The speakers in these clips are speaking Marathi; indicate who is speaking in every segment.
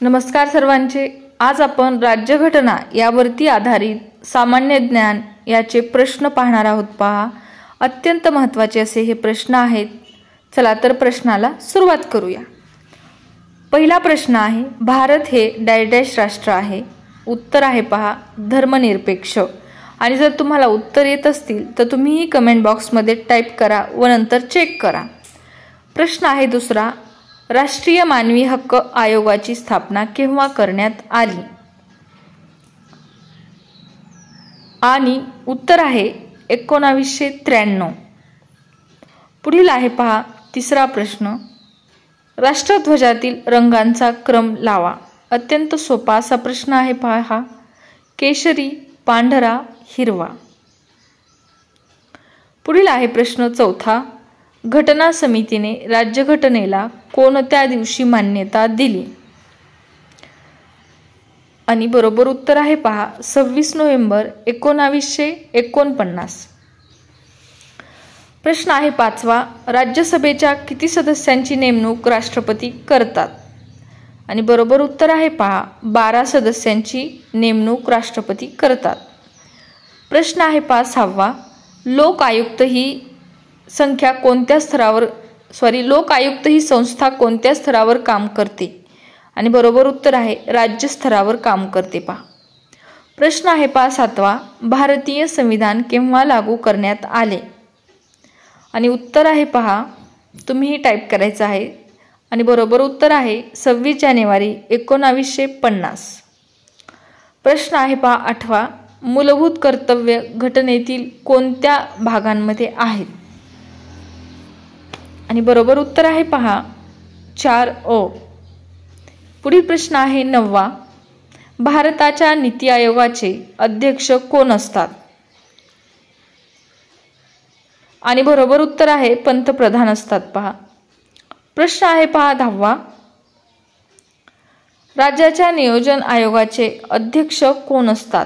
Speaker 1: नमस्कार सर्वांचे। आज आपण राज्यघटना यावरती आधारित सामान्य ज्ञान याचे प्रश्न पाहणार आहोत। पहा, अत्यंत महत्त्वाचे असे हे प्रश्न आहेत। चला तर प्रश्नाला सुरुवात करूया। पहिला प्रश्न आहे, भारत हे डॅश राष्ट्र आहे। उत्तर आहे पहा, धर्मनिरपेक्ष। आणि जर तुम्हाला उत्तर येत असतील तर तुम्ही कमेंट बॉक्समध्ये टाईप करा व नंतर चेक करा। प्रश्न आहे दुसरा, राष्ट्रीय मानवी हक्क आयोगाची स्थापना केव्हा करण्यात आली? आणि उत्तर आहे 1993। पुढील आहे पहा तिसरा प्रश्न, राष्ट्रध्वजातील रंगांचा क्रम लावा। अत्यंत सोपा असा प्रश्न आहे पहा, केशरी, पांढरा, हिरवा। पुढील आहे प्रश्न चौथा, घटना समितीने राज्यघटनेला कोणत्या दिवशी मान्यता दिली? आणि बरोबर उत्तर आहे पहा, 26 नोव्हेंबर 1949। प्रश्न आहे पाचवा, राज्यसभेच्या किती सदस्यांची नेमणूक राष्ट्रपती करतात? आणि बरोबर उत्तर आहे पहा, 12 सदस्यांची नेमणूक राष्ट्रपती करतात। प्रश्न आहे सहावा, लोक आयुक्त ही संस्था कोणत्या स्तरावर काम करते? आणि बरोबर उत्तर आहे, राज्य स्तरावर काम करते। पहा, प्रश्न आहे सातवा, भारतीय संविधान केव्हा लागू करण्यात आले? आणि उत्तर आहे पहा, तुम्ही टाईप करायचं आहे। आणि बरोबर उत्तर आहे 26 जानेवारी 1950। प्रश्न आहे आठवा, मूलभूत कर्तव्य घटनेतील कोणत्या भागांमध्ये आहेत? आणि बरोबर उत्तर आहे पहा, 4 पुढील प्रश्न आहे 9वा, भारताच्या नीती आयोगाचे अध्यक्ष कोण असतात? आणि बरोबर उत्तर आहे पंतप्रधान असतात। पहा, प्रश्न आहे 10वा, राज्याच्या नियोजन आयोगाचे अध्यक्ष कोण असतात?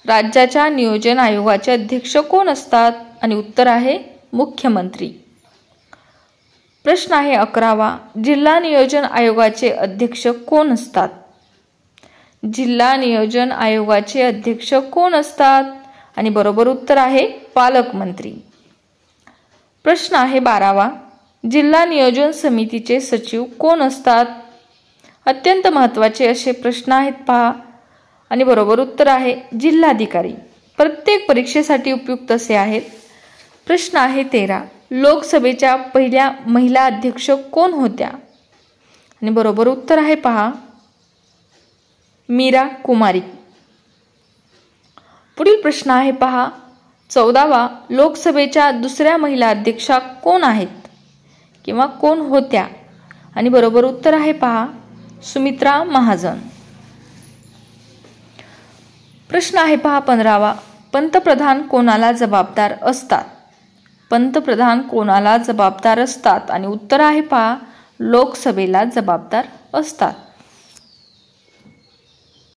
Speaker 1: राज्याच्या नियोजन आयोगाचे अध्यक्ष कोण असतात? आणि उत्तर आहे मुख्यमंत्री। प्रश्न आहे 11वा, जिल्हा नियोजन आयोगाचे अध्यक्ष कोण असतात? जिल्हा नियोजन आयोगाचे अध्यक्ष कोण असतात? आणि बरोबर उत्तर आहे पालकमंत्री। प्रश्न आहे 12वा, जिल्हा नियोजन समितीचे सचिव कोण असतात? अत्यंत महत्त्वाचे असे प्रश्न आहेत पहा। आणि बरोबर उत्तर आहे जिल्हाधिकारी। प्रत्येक परीक्षेसाठी उपयुक्त असे आहेत। प्रश्न आहे 13, लोकसभेच्या पहिल्या महिला अध्यक्ष कोण होत्या? आणि बरोबर उत्तर आहे पहा, मीरा कुमारी। पुढील प्रश्न आहे पहा 14वा, लोकसभेच्या दुसऱ्या महिला अध्यक्षा कोण आहेत किंवा कोण होत्या? आणि बरोबर उत्तर आहे पहा, सुमित्रा महाजन। प्रश्न आहे पहा 15वा, पंतप्रधान कोणाला जबाबदार असतात? पंतप्रधान कोणाला जबाबदार असतात? आणि उत्तर आहे पहा, लोकसभेला जबाबदार असतात।